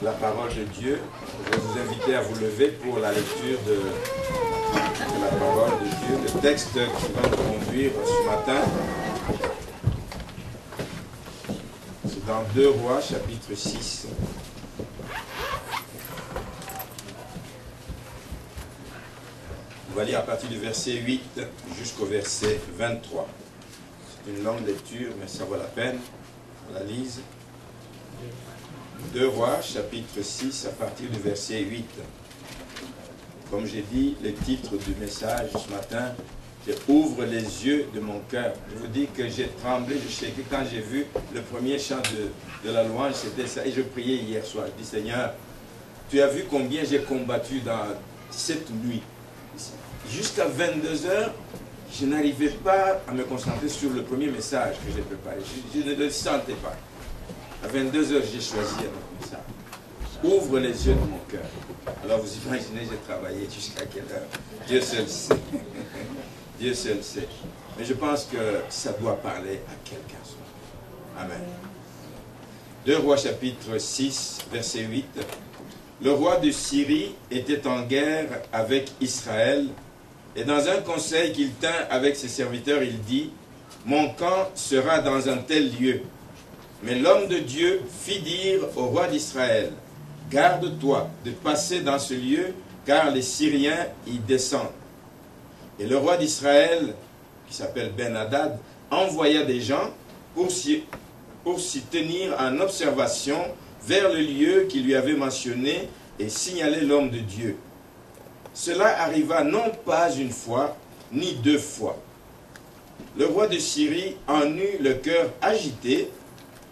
la parole de Dieu. Je vais vous inviter à vous lever pour la lecture de la parole de Dieu. Le texte qui va nous conduire ce matin, c'est dans 2 Rois, chapitre 6. On va lire à partir du verset 8 jusqu'au verset 23. C'est une longue lecture, mais ça vaut la peine. On la lise. 2 Rois, chapitre 6, à partir du verset 8. Comme j'ai dit, le titre du message ce matin, c'est « Ouvre les yeux de mon cœur ». Je vous dis que j'ai tremblé, je sais que quand j'ai vu le premier chant de la louange, c'était ça. Et je priais hier soir, je dis « Seigneur, tu as vu combien j'ai combattu dans cette nuit. Jusqu'à 22 heures, je n'arrivais pas à me concentrer sur le premier message que j'ai préparé. Je ne le sentais pas. À 22 heures, j'ai choisi un message. Ouvre les yeux de mon cœur. Alors vous imaginez, j'ai travaillé jusqu'à quelle heure? Dieu seul sait. Dieu seul sait. Mais je pense que ça doit parler à quelqu'un. Amen. 2 Rois chapitre 6, verset 8. Le roi de Syrie était en guerre avec Israël, et dans un conseil qu'il tint avec ses serviteurs, il dit, « Mon camp sera dans un tel lieu. » Mais l'homme de Dieu fit dire au roi d'Israël, « Garde-toi de passer dans ce lieu, car les Syriens y descendent. » Et le roi d'Israël, qui s'appelle Ben-Hadad, envoya des gens pour s'y tenir en observation vers le lieu qu'il lui avait mentionné et signaler l'homme de Dieu. Cela arriva non pas une fois, ni 2 fois. Le roi de Syrie en eut le cœur agité.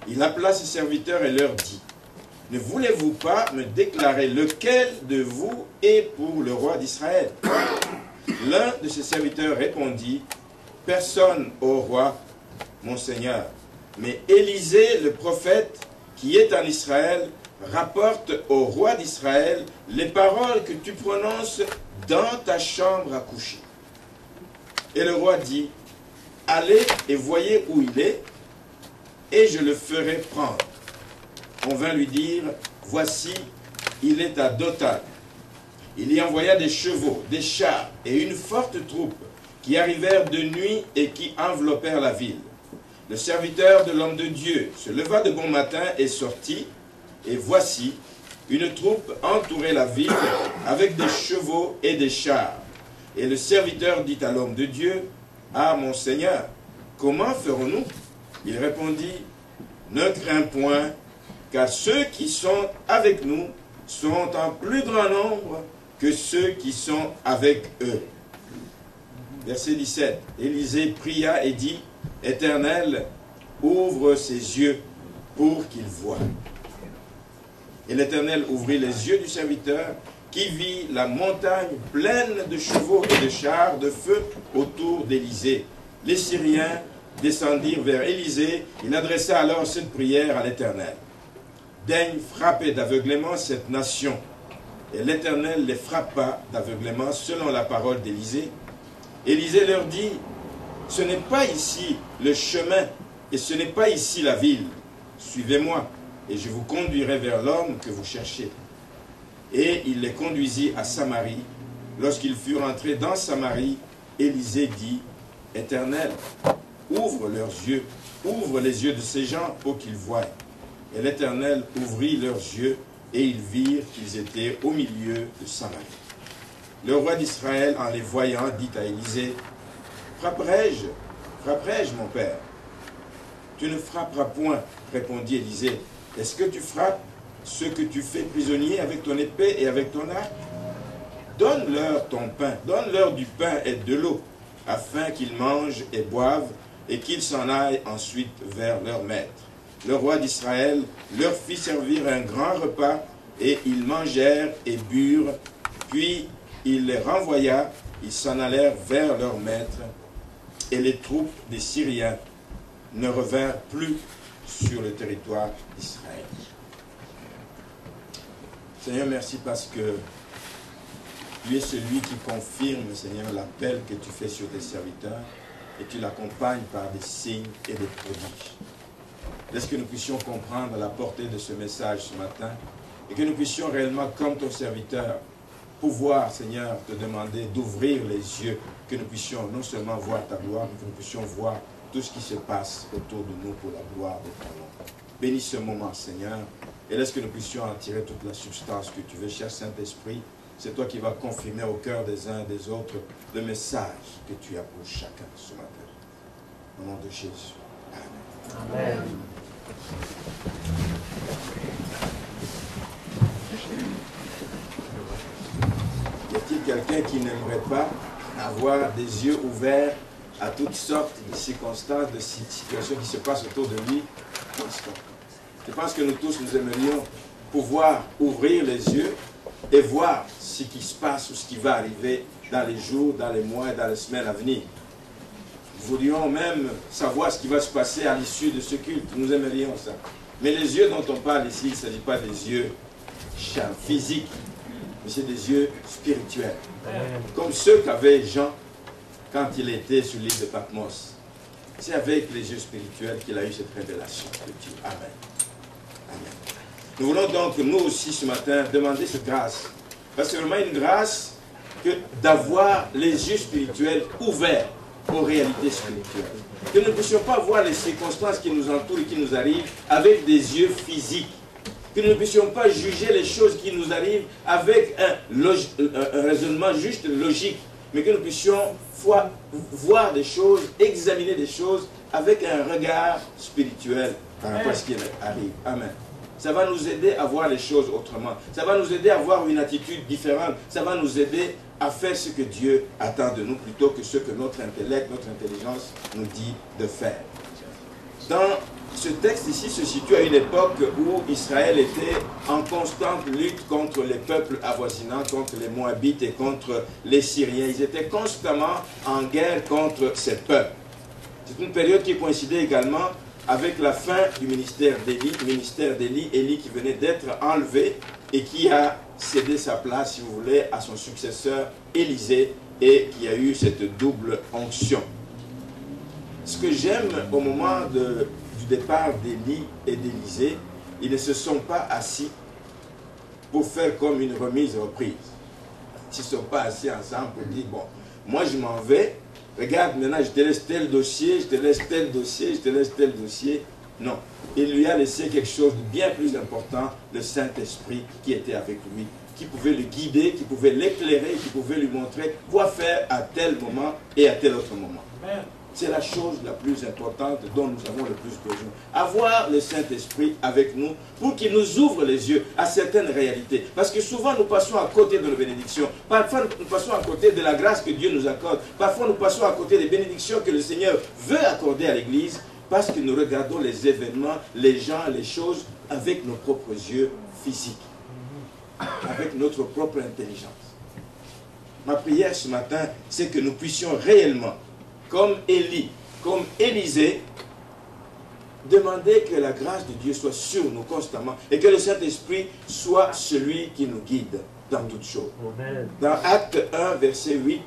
Il appela ses serviteurs et leur dit, « Ne voulez-vous pas me déclarer lequel de vous est pour le roi d'Israël » L'un de ses serviteurs répondit, « Personne, ô roi, mon seigneur, mais Élisée, le prophète, qui est en Israël, rapporte au roi d'Israël les paroles que tu prononces dans ta chambre à coucher. » Et le roi dit, « Allez et voyez où il est, et je le ferai prendre. » On vint lui dire, « Voici, il est à Dothan. » Il y envoya des chevaux, des chars et une forte troupe qui arrivèrent de nuit et qui enveloppèrent la ville. Le serviteur de l'homme de Dieu se leva de bon matin et sortit, et voici, une troupe entourait la ville avec des chevaux et des chars. Et le serviteur dit à l'homme de Dieu, « Ah, mon Seigneur, comment ferons-nous » Il répondit, « Ne crains point, car ceux qui sont avec nous seront en plus grand nombre que ceux qui sont avec eux. » Verset 17. Élisée pria et dit, « Éternel, ouvre ses yeux pour qu'il voie. » Et l'Éternel ouvrit les yeux du serviteur, qui vit la montagne pleine de chevaux et de chars de feu autour d'Élisée. Les Syriens descendirent vers Élisée. Il adressa alors cette prière à l'Éternel. « Daigne frapper d'aveuglement cette nation. » Et l'Éternel les frappa d'aveuglement selon la parole d'Élisée. Élisée leur dit, « Ce n'est pas ici le chemin, et ce n'est pas ici la ville. Suivez-moi, et je vous conduirai vers l'homme que vous cherchez. » Et il les conduisit à Samarie. Lorsqu'ils furent entrés dans Samarie, Élisée dit, « Éternel, ouvre leurs yeux, ouvre les yeux de ces gens pour qu'ils voient. » Et l'Éternel ouvrit leurs yeux, et ils virent qu'ils étaient au milieu de Samarie. Le roi d'Israël, en les voyant, dit à Élisée, « Frapperai-je, mon père ?» « Tu ne frapperas point, répondit Élisée. « Est-ce que tu frappes ceux que tu fais prisonniers avec ton épée et avec ton arc? Donne-leur ton pain, donne-leur du pain et de l'eau, afin qu'ils mangent et boivent, et qu'ils s'en aillent ensuite vers leur maître. » Le roi d'Israël leur fit servir un grand repas, et ils mangèrent et burent, puis il les renvoya, ils s'en allèrent vers leur maître, et les troupes des Syriens ne revinrent plus sur le territoire d'Israël. Seigneur, merci parce que tu es celui qui confirme, Seigneur, l'appel que tu fais sur tes serviteurs, et tu l'accompagnes par des signes et des prodiges. Laisse que nous puissions comprendre la portée de ce message ce matin et que nous puissions réellement, comme ton serviteur, pouvoir, Seigneur, te demander d'ouvrir les yeux, que nous puissions non seulement voir ta gloire, mais que nous puissions voir tout ce qui se passe autour de nous pour la gloire de ton nom. Bénis ce moment, Seigneur, et laisse que nous puissions en tirer toute la substance que tu veux, cher Saint-Esprit. C'est toi qui vas confirmer au cœur des uns et des autres le message que tu as pour chacun ce matin. Au nom de Jésus. Amen. Amen. Y a-t-il quelqu'un qui n'aimerait pas avoir des yeux ouverts à toutes sortes de circonstances, de situations qui se passent autour de lui? Je pense que nous tous, nous aimerions pouvoir ouvrir les yeux et voir ce qui se passe ou ce qui va arriver dans les jours, dans les mois et dans les semaines à venir. Nous voulions même savoir ce qui va se passer à l'issue de ce culte. Nous aimerions ça. Mais les yeux dont on parle ici, il ne s'agit pas des yeux physiques, mais c'est des yeux spirituels. Comme ceux qu'avait Jean quand il était sur l'île de Patmos. C'est avec les yeux spirituels qu'il a eu cette révélation de Dieu. Amen. Amen. Nous voulons donc, nous aussi, ce matin, demander cette grâce. Parce que c'est vraiment une grâce que d'avoir les yeux spirituels ouverts aux réalités spirituelles. Que nous ne puissions pas voir les circonstances qui nous entourent et qui nous arrivent avec des yeux physiques. Que nous ne puissions pas juger les choses qui nous arrivent avec un raisonnement juste logique. Mais que nous puissions voir des choses, examiner des choses avec un regard spirituel par rapport à ce qui arrive. Amen. Ça va nous aider à voir les choses autrement. Ça va nous aider à avoir une attitude différente. Ça va nous aider à faire ce que Dieu attend de nous plutôt que ce que notre intellect, notre intelligence nous dit de faire. Dans ce texte ici se situe à une époque où Israël était en constante lutte contre les peuples avoisinants, contre les Moabites et contre les Syriens. Ils étaient constamment en guerre contre ces peuples. C'est une période qui coïncidait également avec la fin du ministère d'Élie, Élie qui venait d'être enlevé et qui a cédé sa place, si vous voulez, à son successeur Élisée et qui a eu cette double onction. Ce que j'aime au moment du départ d'Élie et d'Élisée, ils ne se sont pas assis pour faire comme une remise-reprise. Ils ne se sont pas assis ensemble pour dire, bon, moi je m'en vais, regarde maintenant je te laisse tel dossier, je te laisse tel dossier, je te laisse tel dossier. Non, il lui a laissé quelque chose de bien plus important, le Saint-Esprit qui était avec lui, qui pouvait le guider, qui pouvait l'éclairer, qui pouvait lui montrer quoi faire à tel moment et à tel autre moment. Amen. C'est la chose la plus importante dont nous avons le plus besoin. Avoir le Saint-Esprit avec nous pour qu'il nous ouvre les yeux à certaines réalités. Parce que souvent nous passons à côté de la bénédiction. Parfois nous passons à côté de la grâce que Dieu nous accorde. Parfois nous passons à côté des bénédictions que le Seigneur veut accorder à l'Église parce que nous regardons les événements, les gens, les choses avec nos propres yeux physiques. Avec notre propre intelligence. Ma prière ce matin, c'est que nous puissions réellement, comme Élie, comme Élisée, demander que la grâce de Dieu soit sur nous constamment et que le Saint-Esprit soit celui qui nous guide dans toutes choses. Amen. Dans Acte 1, verset 8,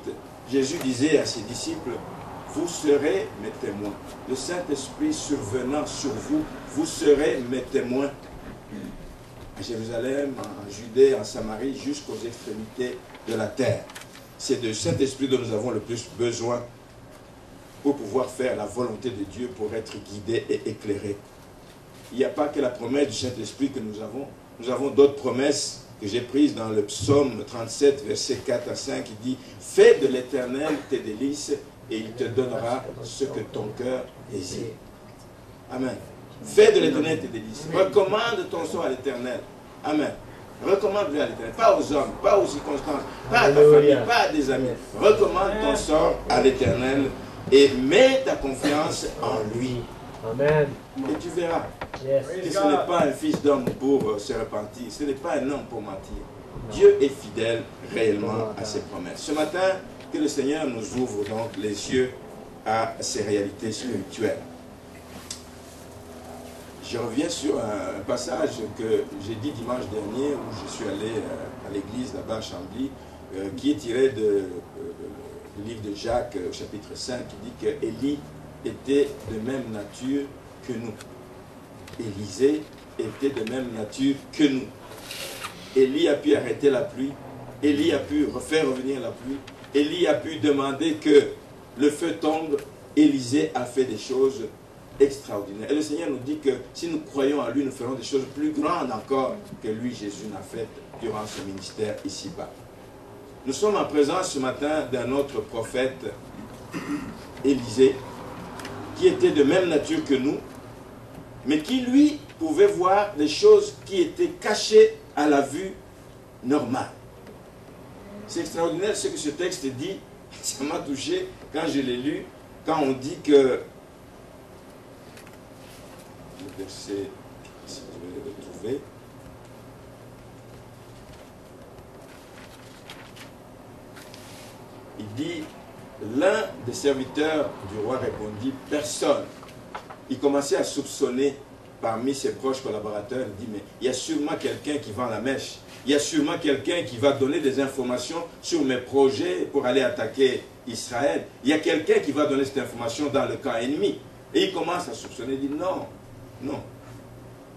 Jésus disait à ses disciples, « Vous serez mes témoins. Le Saint-Esprit survenant sur vous, vous serez mes témoins. » À Jérusalem, en Judée, en Samarie, jusqu'aux extrémités de la terre. C'est de Saint-Esprit dont nous avons le plus besoin pour pouvoir faire la volonté de Dieu, pour être guidé et éclairé. Il n'y a pas que la promesse du Saint-Esprit que nous avons. Nous avons d'autres promesses que j'ai prises dans le psaume 37, versets 4 à 5, qui dit « Fais de l'Éternel tes délices, et il te donnera ce que ton cœur désire. » Amen. Fais de l'Éternel tes délices. Recommande ton sort à l'Éternel. Amen. Recommande-le à l'Éternel. Pas aux hommes, pas aux circonstances, pas à ta famille, pas à des amis. Recommande ton sort à l'Éternel et mets ta confiance en lui. Amen. Et tu verras Yes. que ce n'est pas un fils d'homme pour se repentir. Ce n'est pas un homme pour mentir. Dieu est fidèle réellement à ses promesses. Ce matin, que le Seigneur nous ouvre donc les yeux à ces réalités spirituelles. Je reviens sur un passage que j'ai dit dimanche dernier où je suis allé à l'église là-bas à Chambly, qui est tiré du livre de Jacques au chapitre 5 qui dit que Élie était de même nature que nous. Élisée était de même nature que nous. Élie a pu arrêter la pluie. Élie a pu faire revenir la pluie. Élie a pu demander que le feu tombe. Élisée a fait des choses extraordinaires. Et le Seigneur nous dit que si nous croyons à lui, nous ferons des choses plus grandes encore que lui, Jésus, n'a faites durant son ministère ici-bas. Nous sommes en présence ce matin d'un autre prophète, Élisée, qui était de même nature que nous, mais qui, lui, pouvait voir des choses qui étaient cachées à la vue normale. C'est extraordinaire ce que ce texte dit. Ça m'a touché quand je l'ai lu, quand on dit que... Le verset, si je vais le retrouver... Il dit, l'un des serviteurs du roi répondit, personne. Il commençait à soupçonner parmi ses proches collaborateurs. Il dit, mais il y a sûrement quelqu'un qui vend la mèche. Il y a sûrement quelqu'un qui va donner des informations sur mes projets pour aller attaquer Israël. Il y a quelqu'un qui va donner cette information dans le camp ennemi. Et il commence à soupçonner. Il dit, non, non.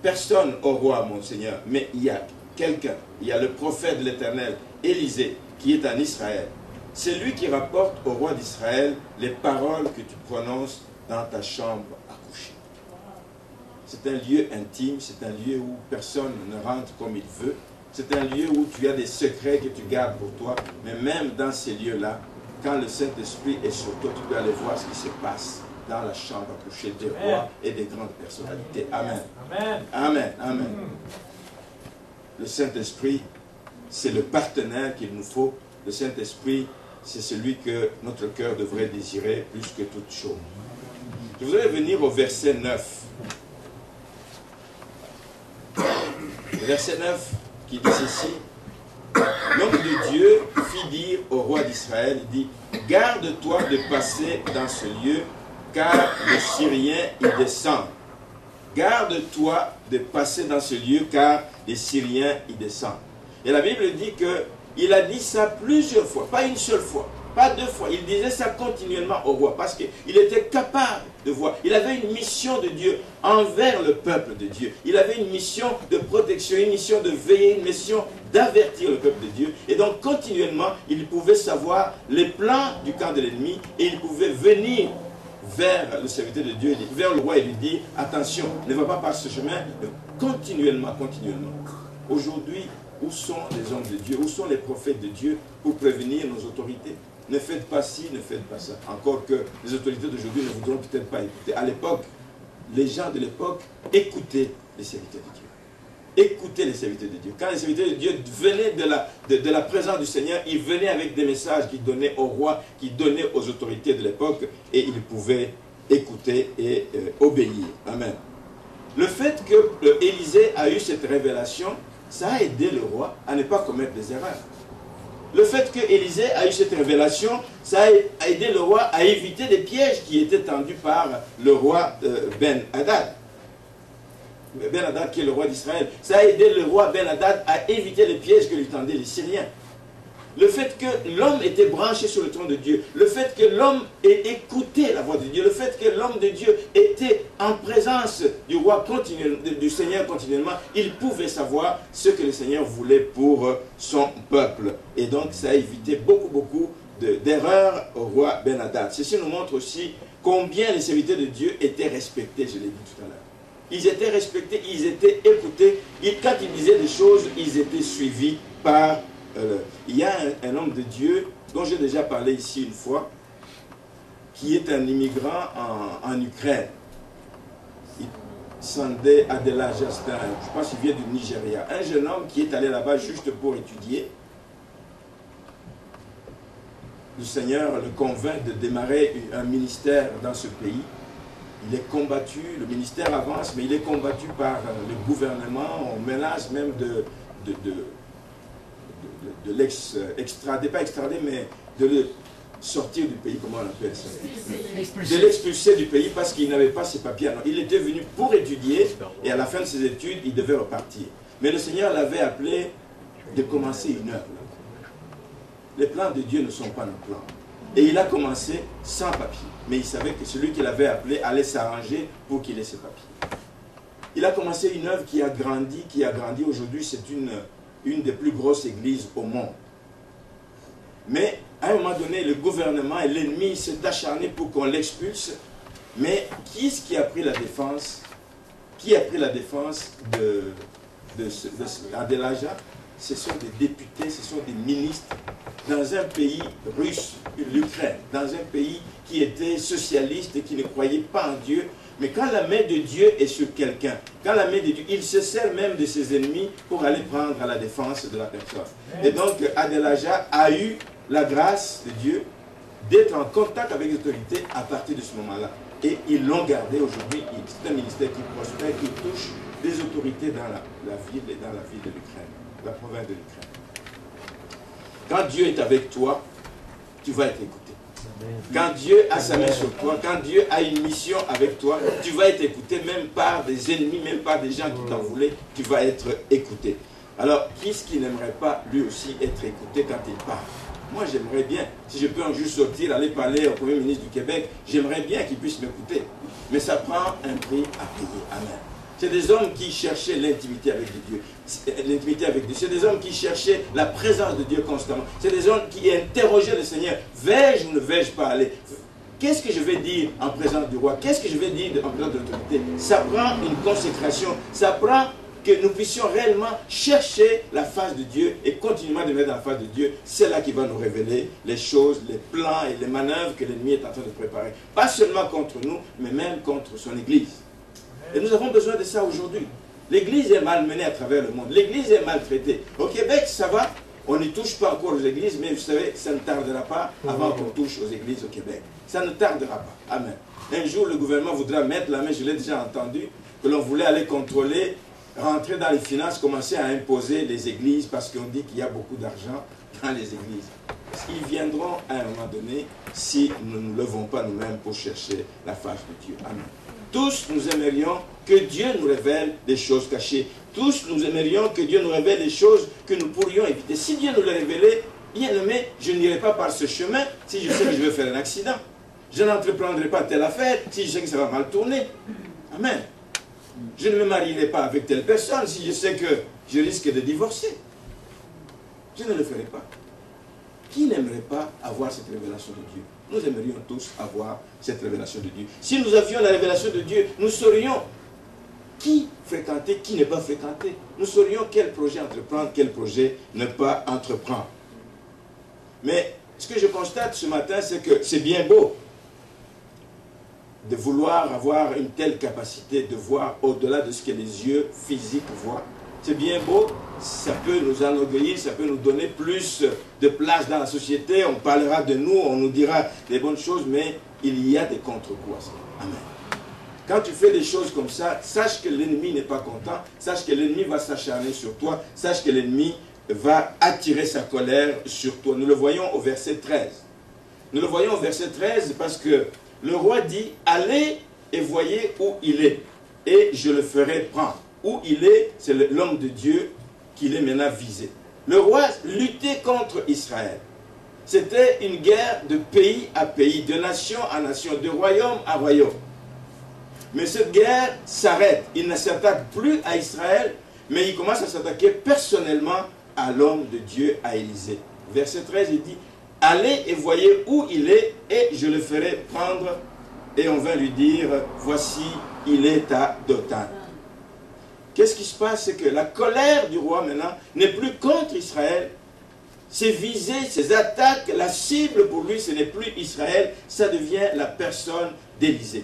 Personne au roi, mon Seigneur. Mais il y a quelqu'un. Il y a le prophète de l'Éternel, Élisée, qui est en Israël. C'est lui qui rapporte au roi d'Israël les paroles que tu prononces dans ta chambre à coucher. C'est un lieu intime, c'est un lieu où personne ne rentre comme il veut. C'est un lieu où tu as des secrets que tu gardes pour toi. Mais même dans ces lieux-là, quand le Saint-Esprit est sur toi, tu peux aller voir ce qui se passe dans la chambre à coucher des rois et des grandes personnalités. Amen. Amen. Amen. Amen. Le Saint-Esprit, c'est le partenaire qu'il nous faut. Le Saint-Esprit, c'est celui que notre cœur devrait désirer plus que toute chose. Je voudrais venir au verset 9. Le verset 9 qui dit ceci. L'homme de Dieu fit dire au roi d'Israël, il dit, garde-toi de passer dans ce lieu, car les Syriens y descendent. Garde-toi de passer dans ce lieu, car les Syriens y descendent. Et la Bible dit que il a dit ça plusieurs fois, pas une seule fois, pas deux fois. Il disait ça continuellement au roi parce qu'il était capable de voir. Il avait une mission de Dieu envers le peuple de Dieu. Il avait une mission de protection, une mission de veiller, une mission d'avertir le peuple de Dieu. Et donc continuellement, il pouvait savoir les plans du camp de l'ennemi et il pouvait venir vers le serviteur de Dieu, vers le roi et lui dire, attention, ne va pas par ce chemin, continuellement, continuellement. Aujourd'hui, où sont les hommes de Dieu? Où sont les prophètes de Dieu pour prévenir nos autorités? Ne faites pas ci, ne faites pas ça. Encore que les autorités d'aujourd'hui ne voudront peut-être pas écouter. À l'époque, les gens de l'époque écoutaient les serviteurs de Dieu. Écoutaient les serviteurs de Dieu. Quand les serviteurs de Dieu venaient de la présence du Seigneur, ils venaient avec des messages qu'ils donnaient au roi, qu'ils donnaient aux autorités de l'époque, et ils pouvaient écouter et obéir. Amen. Le fait que Élisée a eu cette révélation, ça a aidé le roi à ne pas commettre des erreurs. Le fait que Élisée a eu cette révélation, ça a aidé le roi à éviter des pièges qui étaient tendus par le roi Ben-Hadad. Ben-Hadad qui est le roi d'Israël. Ça a aidé le roi Ben-Hadad à éviter les pièges que lui tendaient les Syriens. Le fait que l'homme était branché sur le trône de Dieu, le fait que l'homme ait écouté la voix de Dieu, le fait que l'homme de Dieu était en présence du roi du Seigneur continuellement, il pouvait savoir ce que le Seigneur voulait pour son peuple. Et donc ça a évité beaucoup d'erreurs au roi Ben-Hadad. Ceci nous montre aussi combien les serviteurs de Dieu étaient respectés, je l'ai dit tout à l'heure. Ils étaient respectés, ils étaient écoutés, quand ils disaient des choses, ils étaient suivis par il y a un homme de Dieu dont j'ai déjà parlé ici une fois, qui est un immigrant en Ukraine. Sandé Adela Justin, je pense qu'il vient du Nigeria. Un jeune homme qui est allé là-bas juste pour étudier. Le Seigneur le convainc de démarrer un ministère dans ce pays. Il est combattu, le ministère avance, mais il est combattu par le gouvernement. On menace même de l'extrader, pas extrader, mais de le sortir du pays, comment on appelle ça? De l'expulser du pays parce qu'il n'avait pas ses papiers. Alors, il était venu pour étudier et à la fin de ses études, il devait repartir. Mais le Seigneur l'avait appelé de commencer une œuvre. Les plans de Dieu ne sont pas nos plans. Et il a commencé sans papier. Mais il savait que celui qu'il avait appelé allait s'arranger pour qu'il ait ses papiers. Il a commencé une œuvre qui a grandi. Aujourd'hui, c'est une des plus grosses églises au monde. Mais à un moment donné, le gouvernement et l'ennemi s'est acharné pour qu'on l'expulse. Mais qui est-ce qui a pris la défense? Qui a pris la défense d'Adelaja? Ce sont des députés, ce sont des ministres dans un pays russe, l'Ukraine, dans un pays qui était socialiste et qui ne croyait pas en Dieu. Mais quand la main de Dieu est sur quelqu'un, quand la main de Dieu, il se sert même de ses ennemis pour aller prendre à la défense de la personne. Et donc Adelaja a eu la grâce de Dieu d'être en contact avec les autorités à partir de ce moment-là. Et ils l'ont gardé aujourd'hui. C'est un ministère qui prospère, qui touche les autorités dans la ville et dans la ville de l'Ukraine, la province de l'Ukraine. Quand Dieu est avec toi, tu vas être écouté. Quand Dieu a sa main sur toi, quand Dieu a une mission avec toi, tu vas être écouté même par des ennemis, même par des gens qui t'en voulaient, tu vas être écouté. Alors, qui est-ce qui n'aimerait pas lui aussi être écouté quand il parle? Moi, j'aimerais bien, si je peux un jour sortir, aller parler au Premier ministre du Québec, j'aimerais bien qu'il puisse m'écouter. Mais ça prend un prix à payer. Amen. C'est des hommes qui cherchaient l'intimité avec Dieu. L'intimité avec Dieu. C'est des hommes qui cherchaient la présence de Dieu constamment. C'est des hommes qui interrogeaient le Seigneur. Vais-je ou ne vais-je pas aller? Qu'est-ce que je vais dire en présence du roi? Qu'est-ce que je vais dire en présence de l'autorité? Ça prend une consécration. Ça prend que nous puissions réellement chercher la face de Dieu et continuellement de mettre dans la face de Dieu. C'est là qui va nous révéler les choses, les plans et les manœuvres que l'ennemi est en train de préparer. Pas seulement contre nous, mais même contre son Église. Et nous avons besoin de ça aujourd'hui. L'Église est malmenée à travers le monde. L'Église est maltraitée. Au Québec, ça va. On n'y touche pas encore aux églises, mais vous savez, ça ne tardera pas avant qu'on touche aux églises au Québec. Ça ne tardera pas. Amen. Un jour, le gouvernement voudra mettre la main, je l'ai déjà entendu, que l'on voulait aller contrôler, rentrer dans les finances, commencer à imposer les églises, parce qu'on dit qu'il y a beaucoup d'argent dans les églises. Ils viendront à un moment donné si nous ne nous levons pas nous-mêmes pour chercher la face de Dieu. Amen. Tous nous aimerions que Dieu nous révèle des choses cachées. Tous nous aimerions que Dieu nous révèle des choses que nous pourrions éviter. Si Dieu nous les révélait, bien aimé, je n'irai pas par ce chemin si je sais que je vais faire un accident. Je n'entreprendrai pas telle affaire si je sais que ça va mal tourner. Amen. Je ne me marierai pas avec telle personne si je sais que je risque de divorcer. Je ne le ferai pas. Qui n'aimerait pas avoir cette révélation de Dieu? Nous aimerions tous avoir cette révélation de Dieu. Si nous avions la révélation de Dieu, nous saurions qui fréquenter, qui ne pas fréquenter. Nous saurions quel projet entreprendre, quel projet ne pas entreprendre. Mais ce que je constate ce matin, c'est que c'est bien beau de vouloir avoir une telle capacité de voir au-delà de ce que les yeux physiques voient. C'est bien beau, ça peut nous enorgueillir, ça peut nous donner plus de place dans la société, on parlera de nous, on nous dira des bonnes choses, mais il y a des contre-coups à ça. Amen. Quand tu fais des choses comme ça, sache que l'ennemi n'est pas content, sache que l'ennemi va s'acharner sur toi, sache que l'ennemi va attirer sa colère sur toi. Nous le voyons au verset 13. Nous le voyons au verset 13 parce que le roi dit, allez et voyez où il est, et je le ferai prendre. Où il est, c'est l'homme de Dieu qu'il est maintenant visé. Le roi luttait contre Israël. C'était une guerre de pays à pays, de nation à nation, de royaume à royaume. Mais cette guerre s'arrête. Il ne s'attaque plus à Israël, mais il commence à s'attaquer personnellement à l'homme de Dieu, à Élisée. Verset 13, il dit, allez et voyez où il est, et je le ferai prendre. Et on va lui dire, voici, il est à Dothan. Qu'est-ce qui se passe? C'est que la colère du roi maintenant n'est plus contre Israël. Ses visées, ses attaques, la cible pour lui, ce n'est plus Israël, ça devient la personne d'Élisée.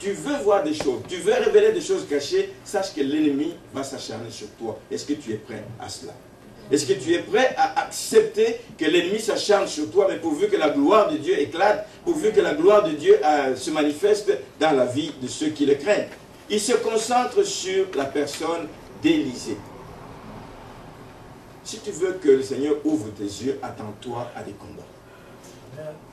Tu veux voir des choses, tu veux révéler des choses cachées, sache que l'ennemi va s'acharner sur toi. Est-ce que tu es prêt à cela? Est-ce que tu es prêt à accepter que l'ennemi s'acharne sur toi, mais pourvu que la gloire de Dieu éclate, pourvu que la gloire de Dieu se manifeste dans la vie de ceux qui le craignent? Il se concentre sur la personne d'Élisée. Si tu veux que le Seigneur ouvre tes yeux, attends-toi à des combats.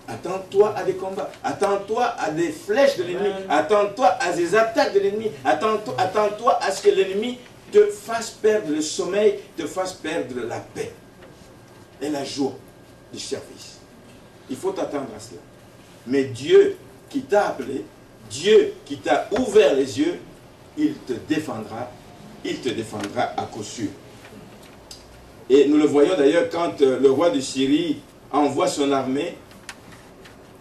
Attends-toi à des combats. Attends-toi à des flèches de l'ennemi. Attends-toi à des attaques de l'ennemi. Attends-toi à ce que l'ennemi te fasse perdre le sommeil, te fasse perdre la paix et la joie du service. Il faut t'attendre à cela. Mais Dieu qui t'a appelé, Dieu qui t'a ouvert les yeux, il te défendra à coup sûr. Et nous le voyons d'ailleurs quand le roi de Syrie envoie son armée.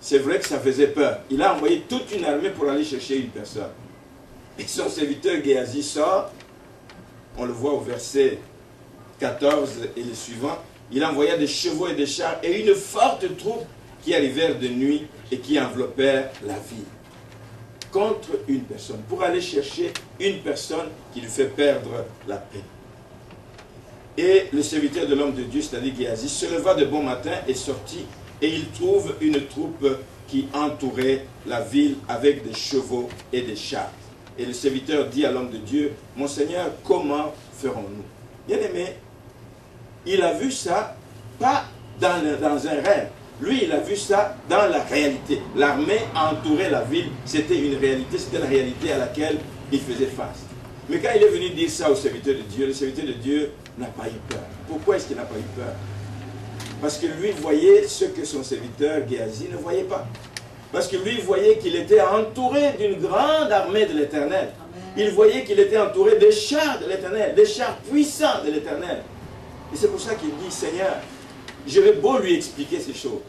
C'est vrai que ça faisait peur. Il a envoyé toute une armée pour aller chercher une personne. Et son serviteur Géasi sort. On le voit au verset 14 et le suivant. Il envoya des chevaux et des chars et une forte troupe qui arrivèrent de nuit et qui enveloppèrent la ville. Contre une personne. Pour aller chercher une personne qui lui fait perdre la paix. Et le serviteur de l'homme de Dieu, c'est-à-dire Géasi, se leva de bon matin et sortit. Et il trouve une troupe qui entourait la ville avec des chevaux et des chars. Et le serviteur dit à l'homme de Dieu, « Mon Seigneur, comment ferons-nous » Bien aimé, il a vu ça, pas dans un rêve. Lui, il a vu ça dans la réalité. L'armée entourait la ville, c'était une réalité, c'était la réalité à laquelle il faisait face. Mais quand il est venu dire ça au serviteur de Dieu, le serviteur de Dieu n'a pas eu peur. Pourquoi est-ce qu'il n'a pas eu peur? Parce que lui voyait ce que son serviteur Géasi ne voyait pas. Parce que lui voyait qu'il était entouré d'une grande armée de l'Éternel. Il voyait qu'il était entouré des chars de l'Éternel, des chars puissants de l'Éternel. Et c'est pour ça qu'il dit, Seigneur, je vais beau lui expliquer ces choses.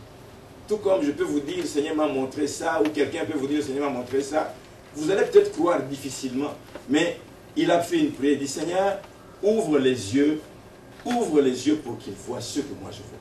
Tout comme je peux vous dire, le Seigneur m'a montré ça, ou quelqu'un peut vous dire, le Seigneur m'a montré ça. Vous allez peut-être croire difficilement, mais il a fait une prière, il dit, Seigneur, ouvre les yeux pour qu'il voit ce que moi je vois.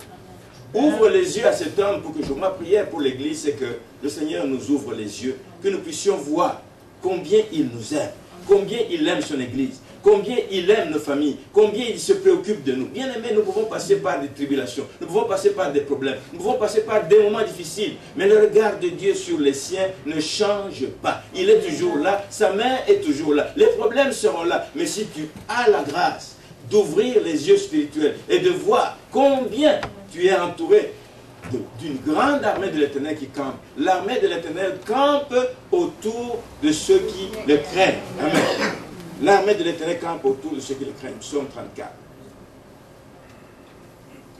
Ouvre les yeux à cet homme pour que je... Ma prière pour l'Église, c'est que le Seigneur nous ouvre les yeux, que nous puissions voir combien il nous aime, combien il aime son Église, combien il aime nos familles, combien il se préoccupe de nous. Bien aimés, nous pouvons passer par des tribulations, nous pouvons passer par des problèmes, nous pouvons passer par des moments difficiles, mais le regard de Dieu sur les siens ne change pas. Il est toujours là, sa main est toujours là. Les problèmes seront là, mais si tu as la grâce d'ouvrir les yeux spirituels et de voir combien tu es entouré d'une grande armée de l'Éternel qui campe. L'armée de l'Éternel campe autour de ceux qui le craignent. Amen. L'armée de l'Éternel campe autour de ceux qui le craignent. Psaume 34.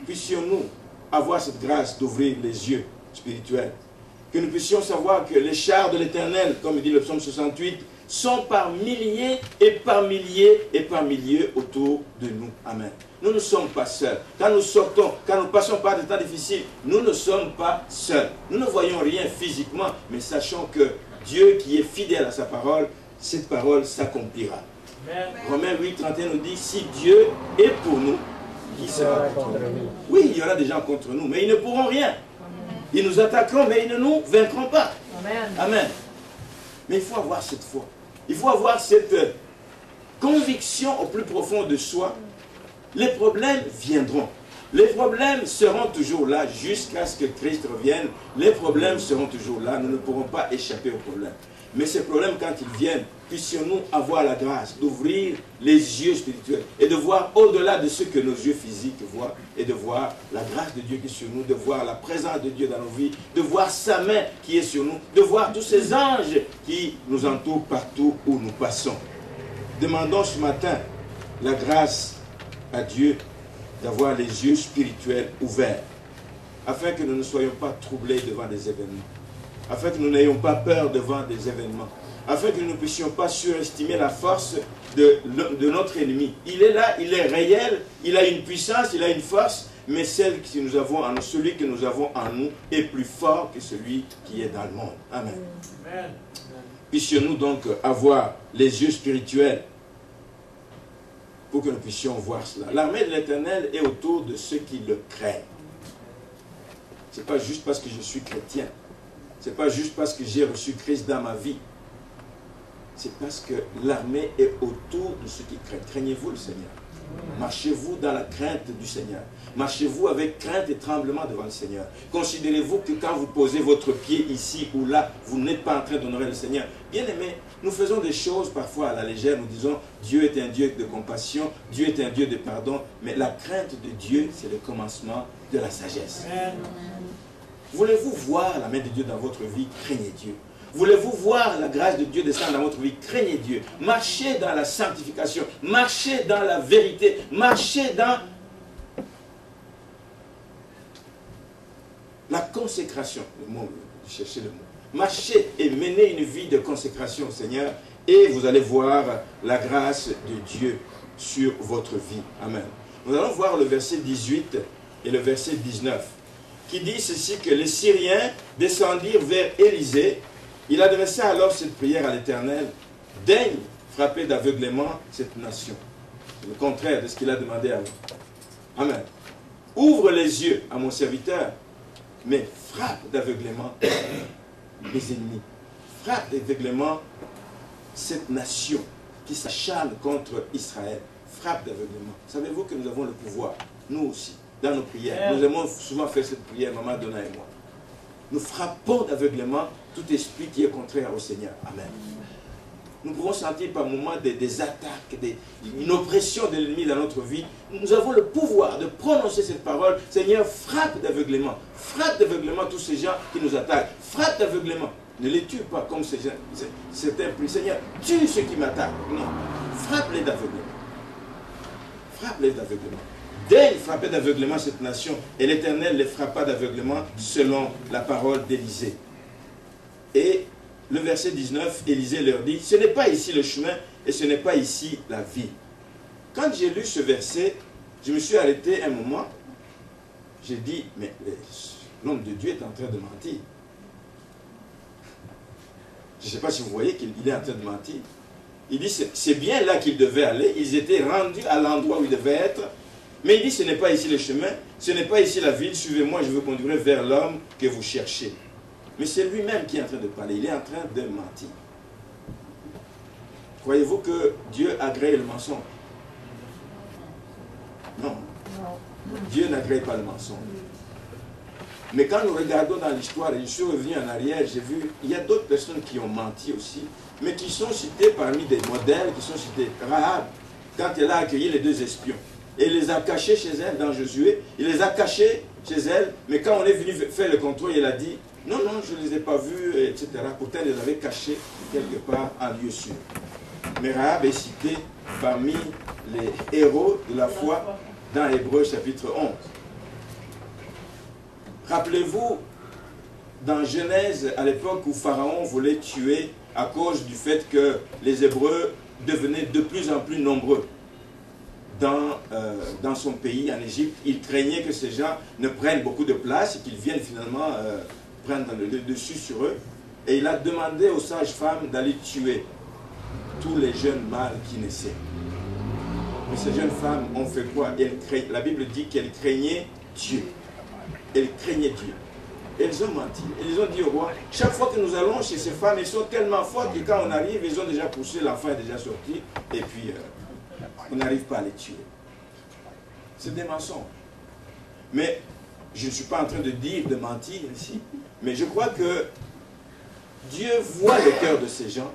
Puissions-nous avoir cette grâce d'ouvrir les yeux spirituels. Que nous puissions savoir que les chars de l'Éternel, comme dit le psaume 68, sont par milliers et par milliers et par milliers autour de nous. Amen. Nous ne sommes pas seuls. Quand nous sortons, quand nous passons par des temps difficiles, nous ne sommes pas seuls. Nous ne voyons rien physiquement, mais sachons que Dieu qui est fidèle à sa parole, cette parole s'accomplira. Romains 8, 31 nous dit, si Dieu est pour nous, qui sera contre nous? Oui, il y aura des gens contre nous, mais ils ne pourront rien. Ils nous attaqueront, mais ils ne nous vaincront pas. Amen. Amen. Mais il faut avoir cette foi. Il faut avoir cette conviction au plus profond de soi. Les problèmes viendront. Les problèmes seront toujours là jusqu'à ce que Christ revienne. Les problèmes seront toujours là. Nous ne pourrons pas échapper aux problèmes. Mais ces problèmes, quand ils viennent, puissions-nous avoir la grâce d'ouvrir les yeux spirituels et de voir au-delà de ce que nos yeux physiques voient et de voir la grâce de Dieu qui est sur nous, de voir la présence de Dieu dans nos vies, de voir sa main qui est sur nous, de voir tous ces anges qui nous entourent partout où nous passons. Demandons ce matin la grâce à Dieu d'avoir les yeux spirituels ouverts afin que nous ne soyons pas troublés devant des événements, afin que nous n'ayons pas peur devant des événements, afin que nous ne puissions pas surestimer la force de notre ennemi. Il est là, il est réel, il a une puissance, il a une force, mais celle que nous avons en nous, celui que nous avons en nous est plus fort que celui qui est dans le monde. Amen. Amen. Puissions-nous donc avoir les yeux spirituels pour que nous puissions voir cela. L'armée de l'Éternel est autour de ceux qui le craignent. Ce n'est pas juste parce que je suis chrétien. Ce n'est pas juste parce que j'ai reçu Christ dans ma vie. C'est parce que l'armée est autour de ceux qui craignent. Craignez-vous le Seigneur. Marchez-vous dans la crainte du Seigneur. Marchez-vous avec crainte et tremblement devant le Seigneur. Considérez-vous que quand vous posez votre pied ici ou là, vous n'êtes pas en train d'honorer le Seigneur. Bien aimé, nous faisons des choses parfois à la légère. Nous disons, Dieu est un Dieu de compassion, Dieu est un Dieu de pardon. Mais la crainte de Dieu, c'est le commencement de la sagesse. Voulez-vous voir la main de Dieu dans votre vie? Craignez Dieu. Voulez-vous voir la grâce de Dieu descendre dans votre vie? Craignez Dieu. Marchez dans la sanctification. Marchez dans la vérité. Marchez dans la consécration. Le mot, cherchez le mot. Marchez et menez une vie de consécration au Seigneur et vous allez voir la grâce de Dieu sur votre vie. Amen. Nous allons voir le verset 18 et le verset 19, qui dit ceci, que les Syriens descendirent vers Élisée. Il adressa alors cette prière à l'Éternel: daigne frapper d'aveuglement cette nation. C'est le contraire de ce qu'il a demandé à nous. Amen. Ouvre les yeux à mon serviteur, mais frappe d'aveuglement mes ennemis. Frappe d'aveuglement cette nation qui s'acharne contre Israël. Frappe d'aveuglement. Savez-vous que nous avons le pouvoir, nous aussi, dans nos prières. Nous aimons souvent faire cette prière, Maman Donna et moi. Nous frappons d'aveuglement tout esprit qui est contraire au Seigneur. Amen. Nous pouvons sentir par moments des attaques, une oppression de l'ennemi dans notre vie. Nous avons le pouvoir de prononcer cette parole. Seigneur, frappe d'aveuglement. Frappe d'aveuglement tous ces gens qui nous attaquent. Frappe d'aveuglement. Ne les tue pas comme ces gens. C'est un prix. Seigneur, tue ceux qui m'attaquent. Non. Frappe-les d'aveuglement. Frappe-les d'aveuglement. Daigne frapper d'aveuglement cette nation. Et l'Éternel les frappa d'aveuglement selon la parole d'Élisée. Et le verset 19, Élisée leur dit, ce n'est pas ici le chemin et ce n'est pas ici la ville. Quand j'ai lu ce verset, je me suis arrêté un moment. J'ai dit, mais l'homme de Dieu est en train de mentir. Je ne sais pas si vous voyez qu'il est en train de mentir. Il dit, c'est bien là qu'ils devaient aller. Ils étaient rendus à l'endroit où ils devaient être. Mais il dit, ce n'est pas ici le chemin, ce n'est pas ici la ville. Suivez-moi, je vous conduirai vers l'homme que vous cherchez. Mais c'est lui-même qui est en train de parler. Il est en train de mentir. Croyez-vous que Dieu agrée le mensonge? Non. Dieu n'agrée pas le mensonge. Mais quand nous regardons dans l'histoire, et je suis revenu en arrière, j'ai vu, il y a d'autres personnes qui ont menti aussi, mais qui sont citées parmi des modèles, qui sont cités. Rahab, quand elle a accueilli les deux espions, et il les a cachés chez elle dans Josué, il les a cachés chez elle, mais quand on est venu faire le contrôle, il a dit, non, non, je ne les ai pas vus, etc. Pourtant, il les avait cachés quelque part en lieu sûr. Mais Rahab est citée parmi les héros de la foi dans Hébreux chapitre 11. Rappelez-vous, dans Genèse, à l'époque où Pharaon voulait tuer à cause du fait que les Hébreux devenaient de plus en plus nombreux dans son pays, en Égypte, il craignait que ces gens ne prennent beaucoup de place et qu'ils viennent finalement prendre le dessus sur eux. Et il a demandé aux sages-femmes d'aller tuer tous les jeunes mâles qui naissaient. Mais ces jeunes femmes ont fait quoi? La Bible dit qu'elles craignaient Dieu. Elles craignaient Dieu. Elles ont menti. Elles ont dit au roi, chaque fois que nous allons chez ces femmes, elles sont tellement fortes que quand on arrive, ils ont déjà poussé, l'enfant est déjà sorti, et puis on n'arrive pas à les tuer. C'est des mensonges. Mais je ne suis pas en train de dire de mentir ici, mais je crois que Dieu voit le cœur de ces gens.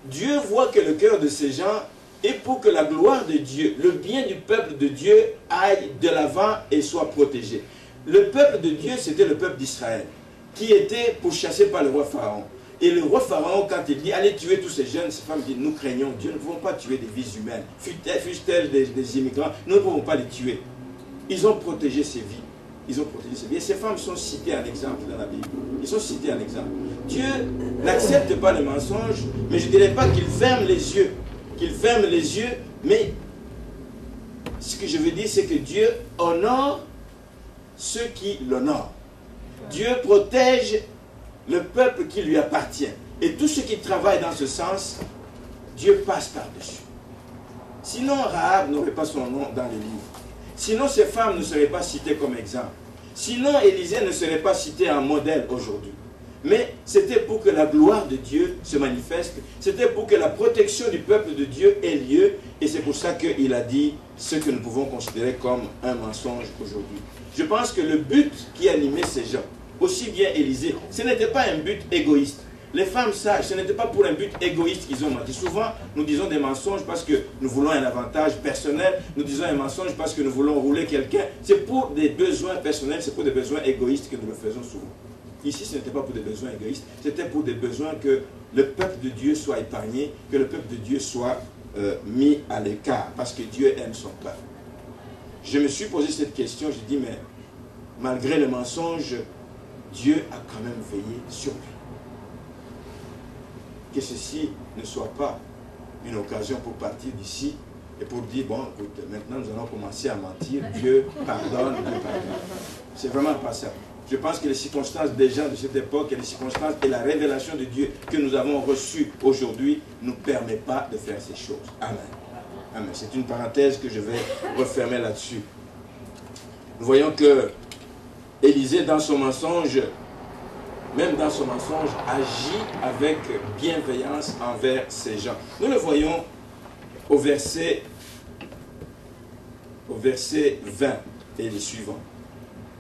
Dieu voit que le cœur de ces gens est pour que la gloire de Dieu, le bien du peuple de Dieu aille de l'avant et soit protégé. Le peuple de Dieu, c'était le peuple d'Israël, qui était pourchassé par le roi Pharaon. Et le roi Pharaon, quand il dit, allez tuer tous ces jeunes, ces femmes disent, nous craignons Dieu, nous ne pouvons pas tuer des vies humaines. Fussent-elles des immigrants, nous ne pouvons pas les tuer. Ils ont protégé ces vies. Ils ont protégé ces vies. Et ces femmes sont citées en exemple dans la Bible. Ils sont cités en exemple. Dieu n'accepte pas le mensonge, mais je ne dirais pas qu'il ferme les yeux. Qu'il ferme les yeux, mais ce que je veux dire, c'est que Dieu honore ceux qui l'honorent. Dieu protège le peuple qui lui appartient. Et tous ceux qui travaillent dans ce sens, Dieu passe par-dessus. Sinon, Rahab n'aurait pas son nom dans les livres. Sinon, ces femmes ne seraient pas citées comme exemple. Sinon, Élisée ne serait pas cité en modèle aujourd'hui. Mais c'était pour que la gloire de Dieu se manifeste. C'était pour que la protection du peuple de Dieu ait lieu. Et c'est pour ça qu'il a dit ce que nous pouvons considérer comme un mensonge aujourd'hui. Je pense que le but qui animait ces gens, aussi bien Élisée, ce n'était pas un but égoïste. Les femmes sages, ce n'était pas pour un but égoïste qu'ils ont menti. Souvent, nous disons des mensonges parce que nous voulons un avantage personnel. Nous disons un mensonge parce que nous voulons rouler quelqu'un. C'est pour des besoins personnels, c'est pour des besoins égoïstes que nous le faisons souvent. Ici, ce n'était pas pour des besoins égoïstes, c'était pour des besoins que le peuple de Dieu soit épargné, que le peuple de Dieu soit mis à l'écart, parce que Dieu aime son peuple. Je me suis posé cette question, je dis, mais malgré le mensonge, Dieu a quand même veillé sur lui. Que ceci ne soit pas une occasion pour partir d'ici et pour dire, bon, écoute, maintenant nous allons commencer à mentir, Dieu pardonne, Dieu pardonne. C'est vraiment pas ça. Je pense que les circonstances des gens de cette époque et les circonstances et la révélation de Dieu que nous avons reçue aujourd'hui ne nous permet pas de faire ces choses. Amen. Amen. C'est une parenthèse que je vais refermer là-dessus. Nous voyons que Élisée, dans son mensonge, même dans son mensonge, agit avec bienveillance envers ces gens. Nous le voyons au verset 20 et les suivants.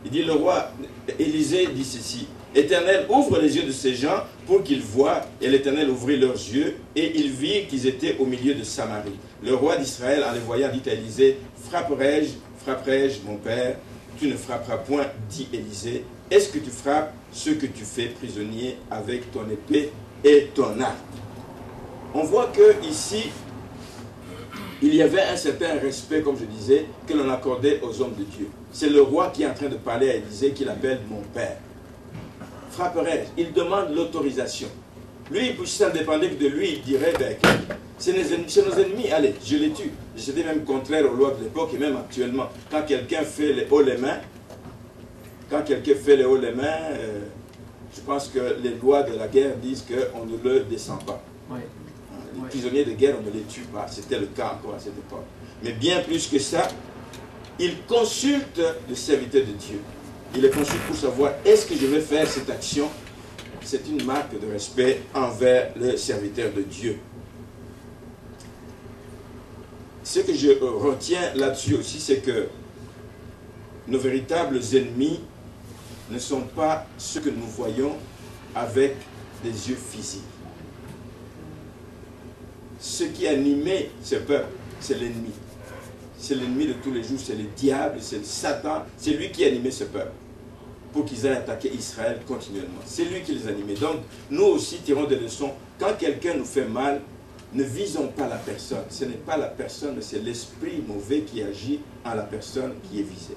Il dit, le roi Élisée dit ceci, « Éternel, ouvre les yeux de ces gens pour qu'ils voient. » Et l'Éternel ouvrit leurs yeux, et ils virent qu'ils étaient au milieu de Samarie. Le roi d'Israël, en les voyant, dit à Élisée, « Frapperai-je, mon père? Tu ne frapperas point, dit Élisée. Est-ce que tu frappes ceux que tu fais prisonniers avec ton épée et ton arc? » On voit que ici, il y avait un certain respect, comme je disais, que l'on accordait aux hommes de Dieu. C'est le roi qui est en train de parler à Élisée, qu'il appelle mon père. Frapperai-je? Il demande l'autorisation. Lui, si ça ne dépendait que de lui, il dirait, ben, c'est nos ennemis, allez, je les tue. C'était même contraire aux lois de l'époque et même actuellement. Quand quelqu'un fait les hauts les mains, je pense que les lois de la guerre disent qu'on ne le descend pas. Oui. Les prisonniers de guerre, on ne les tue pas. C'était le cas encore à cette époque. Mais bien plus que ça, il consulte le serviteur de Dieu. Il le consulte pour savoir, est-ce que je vais faire cette action? C'est une marque de respect envers le serviteur de Dieu. Ce que je retiens là-dessus aussi, c'est que nos véritables ennemis ne sont pas ceux que nous voyons avec des yeux physiques. Ce qui animait ce peuple, c'est l'ennemi. C'est l'ennemi de tous les jours, c'est le diable, c'est Satan. C'est lui qui animait ce peuple pour qu'ils aient attaqué Israël continuellement. C'est lui qui les animait. Donc, nous aussi tirons des leçons. Quand quelqu'un nous fait mal, ne visons pas la personne. Ce n'est pas la personne, mais c'est l'esprit mauvais qui agit en la personne qui est visée.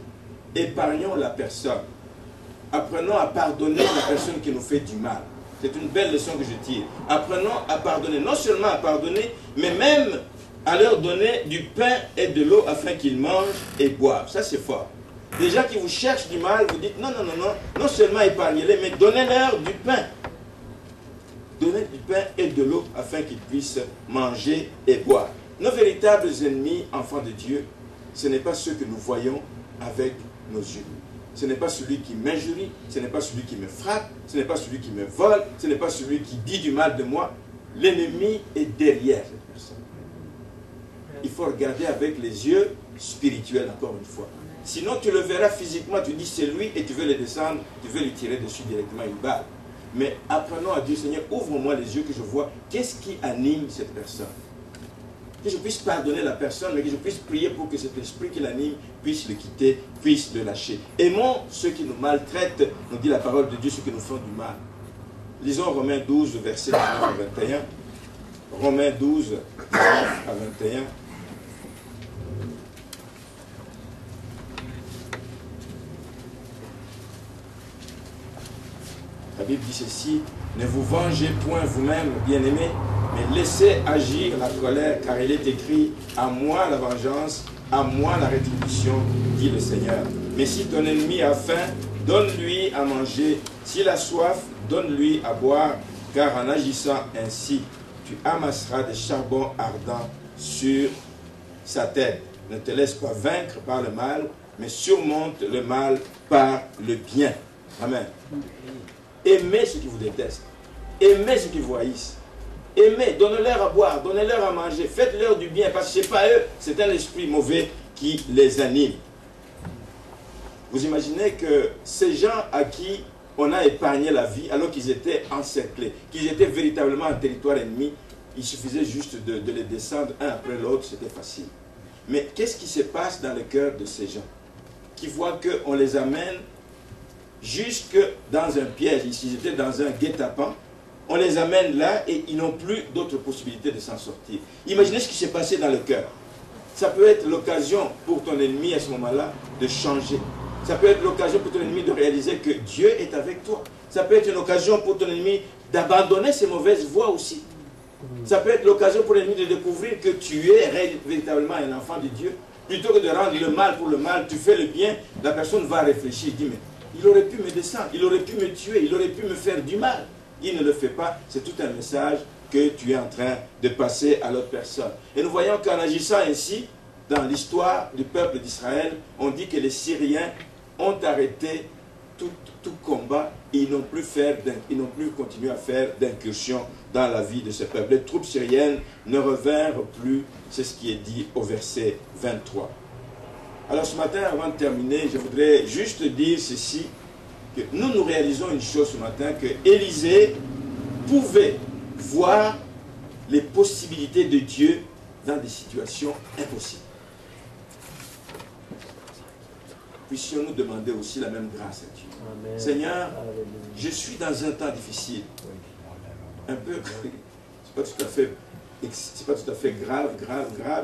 Épargnons la personne. Apprenons à pardonner la personne qui nous fait du mal. C'est une belle leçon que je tire. Apprenons à pardonner. Non seulement à pardonner, mais même à leur donner du pain et de l'eau afin qu'ils mangent et boivent. Ça, c'est fort. Les gens qui vous cherchent du mal, vous dites non, non, non, non. Non seulement épargnez-les, mais donnez-leur du pain. Donnez du pain et de l'eau afin qu'ils puissent manger et boire. Nos véritables ennemis, enfants de Dieu, ce n'est pas ceux que nous voyons avec nos yeux. Ce n'est pas celui qui m'injurie, ce n'est pas celui qui me frappe, ce n'est pas celui qui me vole, ce n'est pas celui qui dit du mal de moi. L'ennemi est derrière cette personne. Il faut regarder avec les yeux spirituels, encore une fois. Sinon, tu le verras physiquement, tu dis c'est lui et tu veux le descendre, tu veux lui tirer dessus directement une balle. Mais apprenons à Dieu, Seigneur, ouvre-moi les yeux que je vois. Qu'est-ce qui anime cette personne? Que je puisse pardonner la personne, mais que je puisse prier pour que cet esprit qui l'anime puisse le quitter, puisse le lâcher. Aimons ceux qui nous maltraitent, nous dit la parole de Dieu, ceux qui nous font du mal. Lisons Romains 12, versets 19 à 21. Romains 12, 19 à 21. La Bible dit ceci, « Ne vous vengez point vous-même, bien-aimés, mais laissez agir la colère, car il est écrit, « À moi la vengeance, à moi la rétribution, dit le Seigneur. Mais si ton ennemi a faim, donne-lui à manger. S'il a soif, donne-lui à boire, car en agissant ainsi, tu amasseras des charbons ardents sur sa tête. Ne te laisse pas vaincre par le mal, mais surmonte le mal par le bien. » Amen. Aimez ceux qui vous détestent. Aimez ceux qui vous haïssent. Aimez, donnez-leur à boire, donnez-leur à manger. Faites-leur du bien, parce que ce n'est pas eux, c'est un esprit mauvais qui les anime. Vous imaginez que ces gens à qui on a épargné la vie, alors qu'ils étaient encerclés, qu'ils étaient véritablement en territoire ennemi, il suffisait juste de les descendre un après l'autre, c'était facile. Mais qu'est-ce qui se passe dans le cœur de ces gens qui voient qu'on les amène jusque dans un piège, ils étaient dans un guet-apens, on les amène là et ils n'ont plus d'autre possibilité de s'en sortir. Imaginez ce qui s'est passé dans le cœur. Ça peut être l'occasion pour ton ennemi à ce moment-là de changer. Ça peut être l'occasion pour ton ennemi de réaliser que Dieu est avec toi. Ça peut être une occasion pour ton ennemi d'abandonner ses mauvaises voies aussi. Ça peut être l'occasion pour l'ennemi de découvrir que tu es véritablement un enfant de Dieu. Plutôt que de rendre le mal pour le mal, tu fais le bien, la personne va réfléchir, il dit, mais il aurait pu me descendre, il aurait pu me tuer, il aurait pu me faire du mal. Il ne le fait pas, c'est tout un message que tu es en train de passer à l'autre personne. Et nous voyons qu'en agissant ainsi, dans l'histoire du peuple d'Israël, on dit que les Syriens ont arrêté tout combat et ils n'ont plus continué à faire d'incursion dans la vie de ce peuple. Les troupes syriennes ne revinrent plus, c'est ce qui est dit au verset 23. Alors ce matin, avant de terminer, je voudrais juste dire ceci, que nous réalisons une chose ce matin, que Élisée pouvait voir les possibilités de Dieu dans des situations impossibles. Puissions-nous demander aussi la même grâce à Dieu. Amen. Seigneur, je suis dans un temps difficile. Un peu, c'est pas tout à fait grave,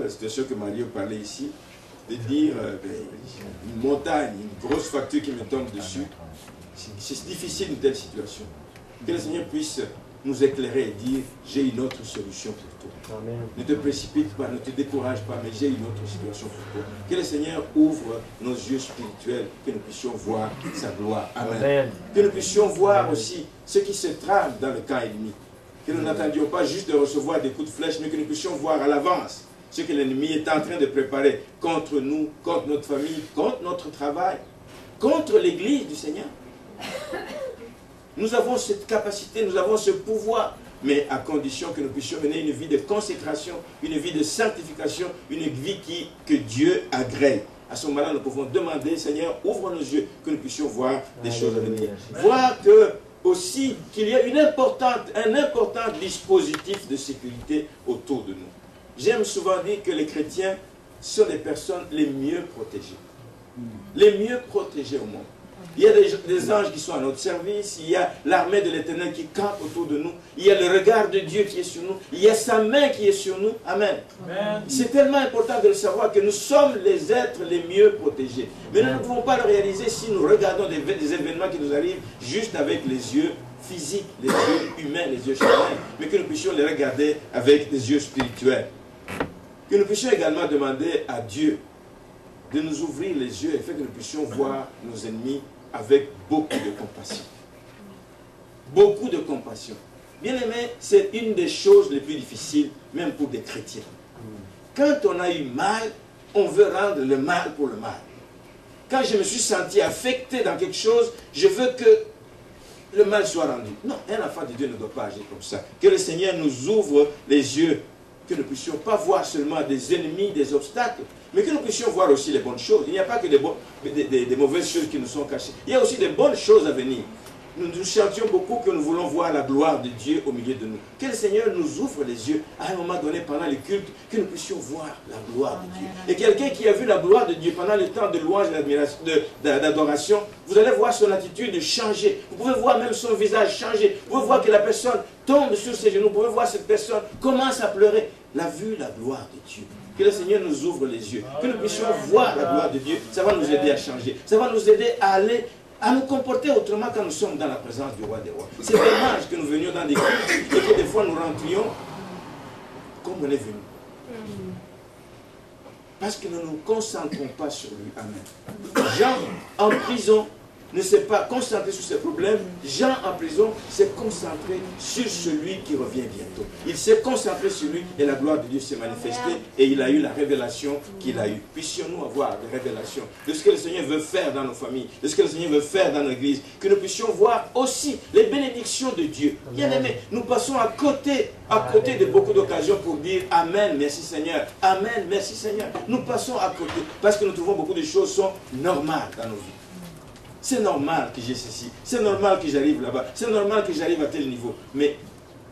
la situation que Mario parlait ici, de dire une montagne, une grosse facture qui me tombe dessus. C'est difficile une telle situation. Que le Seigneur puisse nous éclairer et dire, j'ai une autre solution pour toi. Amen. Ne te précipite pas, ne te décourage pas, mais j'ai une autre situation pour toi. Que le Seigneur ouvre nos yeux spirituels, que nous puissions voir sa gloire. Amen. Amen. Que nous puissions voir aussi ce qui se trame dans le camp ennemi. Que nous n'attendions pas juste de recevoir des coups de flèche, mais que nous puissions voir à l'avance ce que l'ennemi est en train de préparer contre nous, contre notre famille, contre notre travail, contre l'Église du Seigneur. Nous avons cette capacité, nous avons ce pouvoir, mais à condition que nous puissions mener une vie de consécration, une vie de sanctification, une vie que Dieu agrée. À ce moment-là, nous pouvons demander, Seigneur, ouvre nos yeux, que nous puissions voir des choses à venir. Voir que aussi qu'il y a un important dispositif de sécurité autour de nous. J'aime souvent dire que les chrétiens sont les personnes les mieux protégées. Les mieux protégées au monde. Il y a des anges qui sont à notre service, il y a l'armée de l'Éternel qui campe autour de nous, il y a le regard de Dieu qui est sur nous, il y a sa main qui est sur nous. Amen. Amen. C'est tellement important de le savoir que nous sommes les êtres les mieux protégés. Mais nous ne pouvons pas le réaliser si nous regardons des événements qui nous arrivent juste avec les yeux physiques, les yeux humains, les yeux charnels, mais que nous puissions les regarder avec des yeux spirituels. Que nous puissions également demander à Dieu de nous ouvrir les yeux et faire que nous puissions voir nos ennemis avec beaucoup de compassion. Beaucoup de compassion. Bien aimé, c'est une des choses les plus difficiles, même pour des chrétiens. Quand on a eu mal, on veut rendre le mal pour le mal. Quand je me suis senti affecté dans quelque chose, je veux que le mal soit rendu. Non, un enfant de Dieu ne doit pas agir comme ça. Que le Seigneur nous ouvre les yeux, que nous ne puissions pas voir seulement des ennemis, des obstacles, mais que nous puissions voir aussi les bonnes choses. Il n'y a pas que des mauvaises choses qui nous sont cachées. Il y a aussi des bonnes choses à venir. Nous chantions beaucoup que nous voulons voir la gloire de Dieu au milieu de nous. Que le Seigneur nous ouvre les yeux à un moment donné pendant les cultes, que nous puissions voir la gloire de Dieu. Et quelqu'un qui a vu la gloire de Dieu pendant le temps de louange et d'adoration, vous allez voir son attitude changer. Vous pouvez voir même son visage changer. Vous pouvez voir que la personne tombe sur ses genoux. Vous pouvez voir cette personne commence à pleurer. La vue, la gloire de Dieu. Que le Seigneur nous ouvre les yeux. Que nous puissions voir la gloire de Dieu. Ça va nous aider à changer. Ça va nous aider à nous comporter autrement quand nous sommes dans la présence du roi des rois. C'est dommage que nous venions dans des cultes et que des fois nous rentrions comme on est venu. Parce que nous ne nous concentrons pas sur lui. Amen. Jean, en prison, ne s'est pas concentré sur ses problèmes. Jean, en prison, s'est concentré sur celui qui revient bientôt. Il s'est concentré sur lui et la gloire de Dieu s'est manifestée et il a eu la révélation qu'il a eue. Puissions-nous avoir des révélations de ce que le Seigneur veut faire dans nos familles, de ce que le Seigneur veut faire dans l'église, que nous puissions voir aussi les bénédictions de Dieu. Bien aimé, nous passons à côté de beaucoup d'occasions pour dire Amen, merci Seigneur. Amen, merci Seigneur. Nous passons à côté parce que nous trouvons beaucoup de choses sont normales dans nos vies. C'est normal que j'ai ceci, c'est normal que j'arrive là-bas, c'est normal que j'arrive à tel niveau. Mais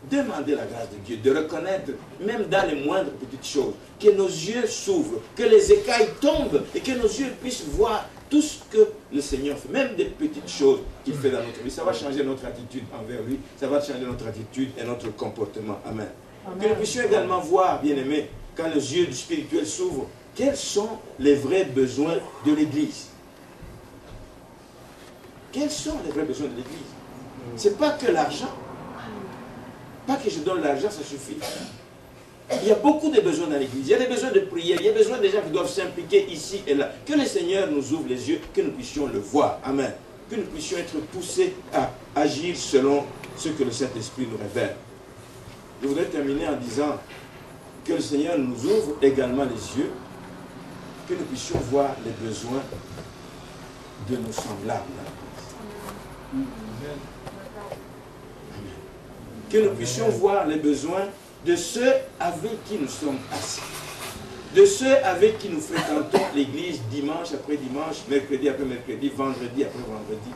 demandez la grâce de Dieu, de reconnaître, même dans les moindres petites choses, que nos yeux s'ouvrent, que les écailles tombent et que nos yeux puissent voir tout ce que le Seigneur fait, même des petites choses qu'il fait dans notre vie. Ça va changer notre attitude envers lui, ça va changer notre attitude et notre comportement. Amen. Amen. Que nous puissions également voir, bien-aimés, quand nos yeux du spirituel s'ouvrent, quels sont les vrais besoins de l'Église. Quels sont les vrais besoins de l'Église? Ce n'est pas que l'argent. Pas que je donne l'argent, ça suffit. Il y a beaucoup de besoins dans l'église. Il y a des besoins de prière. Il y a besoin des gens qui doivent s'impliquer ici et là. Que le Seigneur nous ouvre les yeux, que nous puissions le voir. Amen. Que nous puissions être poussés à agir selon ce que le Saint-Esprit nous révèle. Je voudrais terminer en disant que le Seigneur nous ouvre également les yeux, que nous puissions voir les besoins de nos semblables. Amen. Que nous puissions voir les besoins de ceux avec qui nous sommes assis, de ceux avec qui nous fréquentons l'église dimanche après dimanche, mercredi après mercredi, vendredi après vendredi.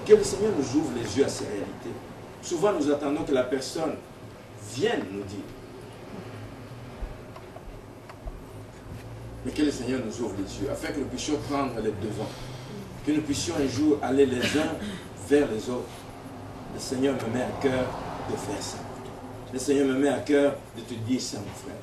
Que le Seigneur nous ouvre les yeux à ces réalités. Souvent nous attendons que la personne vienne nous dire. Mais que le Seigneur nous ouvre les yeux, afin que nous puissions prendre les devants, que nous puissions un jour aller les uns vers les autres. Le Seigneur me met à cœur de faire ça. Le Seigneur me met à cœur de te dire ça, mon frère.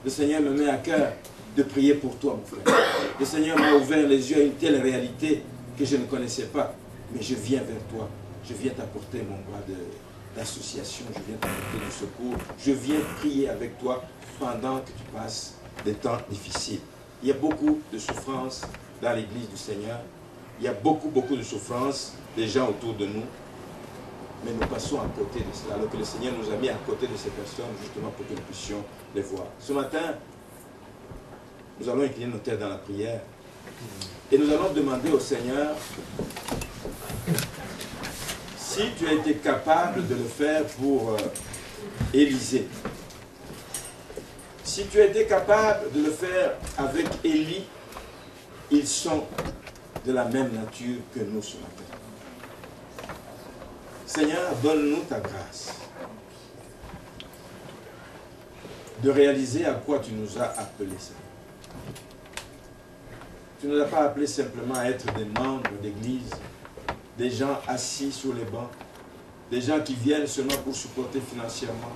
Le Seigneur me met à cœur de prier pour toi, mon frère. Le Seigneur m'a ouvert les yeux à une telle réalité que je ne connaissais pas. Mais je viens vers toi. Je viens t'apporter mon bras d'association. Je viens t'apporter du secours. Je viens prier avec toi pendant que tu passes des temps difficiles. Il y a beaucoup de souffrances dans l'église du Seigneur. Il y a beaucoup de souffrances des gens autour de nous. Mais nous passons à côté de cela, alors que le Seigneur nous a mis à côté de ces personnes, justement pour que nous puissions les voir. Ce matin, nous allons incliner nos têtes dans la prière. Et nous allons demander au Seigneur si tu as été capable de le faire pour Élisée. Si tu as été capable de le faire avec Élie, ils sont de la même nature que nous ce matin. Seigneur, donne-nous ta grâce de réaliser à quoi tu nous as appelés, Seigneur. Tu ne nous as pas appelés simplement à être des membres d'église, des gens assis sur les bancs, des gens qui viennent seulement pour supporter financièrement.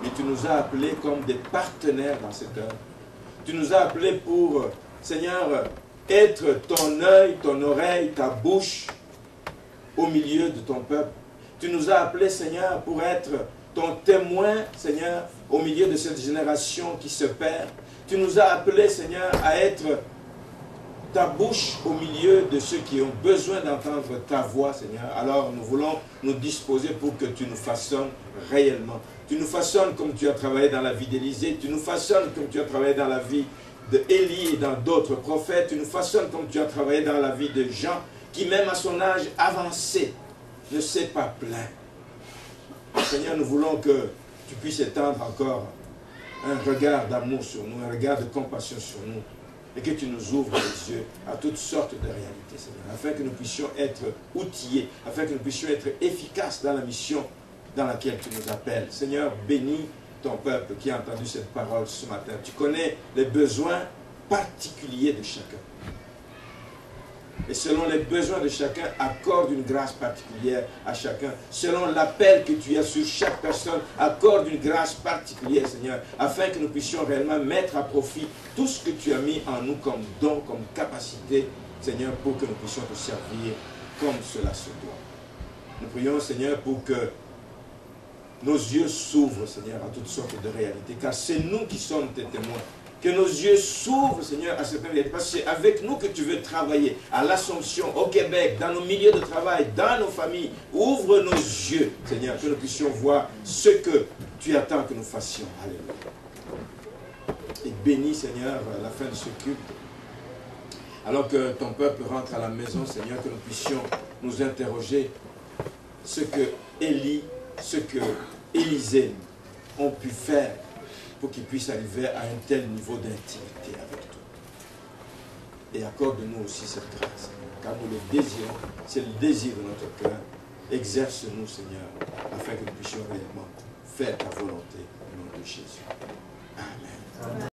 Mais tu nous as appelés comme des partenaires dans cette œuvre. Tu nous as appelés pour, Seigneur, être ton œil, ton oreille, ta bouche, au milieu de ton peuple. Tu nous as appelés, Seigneur, pour être ton témoin, Seigneur, au milieu de cette génération qui se perd. Tu nous as appelés, Seigneur, à être ta bouche au milieu de ceux qui ont besoin d'entendre ta voix, Seigneur. Alors nous voulons nous disposer pour que tu nous façonnes réellement. Tu nous façonnes comme tu as travaillé dans la vie d'Élisée. Tu nous façonnes comme tu as travaillé dans la vie d'Élie et dans d'autres prophètes. Tu nous façonnes comme tu as travaillé dans la vie de Jean, qui même à son âge avancé, ne s'est pas plaint. Seigneur, nous voulons que tu puisses étendre encore un regard d'amour sur nous, un regard de compassion sur nous, et que tu nous ouvres les yeux à toutes sortes de réalités, Seigneur, afin que nous puissions être outillés, afin que nous puissions être efficaces dans la mission dans laquelle tu nous appelles. Seigneur, bénis ton peuple qui a entendu cette parole ce matin. Tu connais les besoins particuliers de chacun. Et selon les besoins de chacun, accorde une grâce particulière à chacun. Selon l'appel que tu as sur chaque personne, accorde une grâce particulière, Seigneur, afin que nous puissions réellement mettre à profit tout ce que tu as mis en nous comme don, comme capacité, Seigneur, pour que nous puissions te servir comme cela se doit. Nous prions, Seigneur, pour que nos yeux s'ouvrent, Seigneur, à toutes sortes de réalités, car c'est nous qui sommes tes témoins. Que nos yeux s'ouvrent, Seigneur, à certaines réalités, parce que c'est avec nous que tu veux travailler, à l'Assomption, au Québec, dans nos milieux de travail, dans nos familles. Ouvre nos yeux, Seigneur, que nous puissions voir ce que tu attends que nous fassions. Alléluia. Et bénis, Seigneur, la fin de ce culte. Alors que ton peuple rentre à la maison, Seigneur, que nous puissions nous interroger ce que Élie, ce que Élisée ont pu faire pour qu'ils puissent arriver à un tel niveau d'intimité avec toi. Et accorde-nous aussi cette grâce, car nous le désirons, c'est le désir de notre cœur. Exerce-nous, Seigneur, afin que nous puissions réellement faire ta volonté au nom de Jésus. Amen.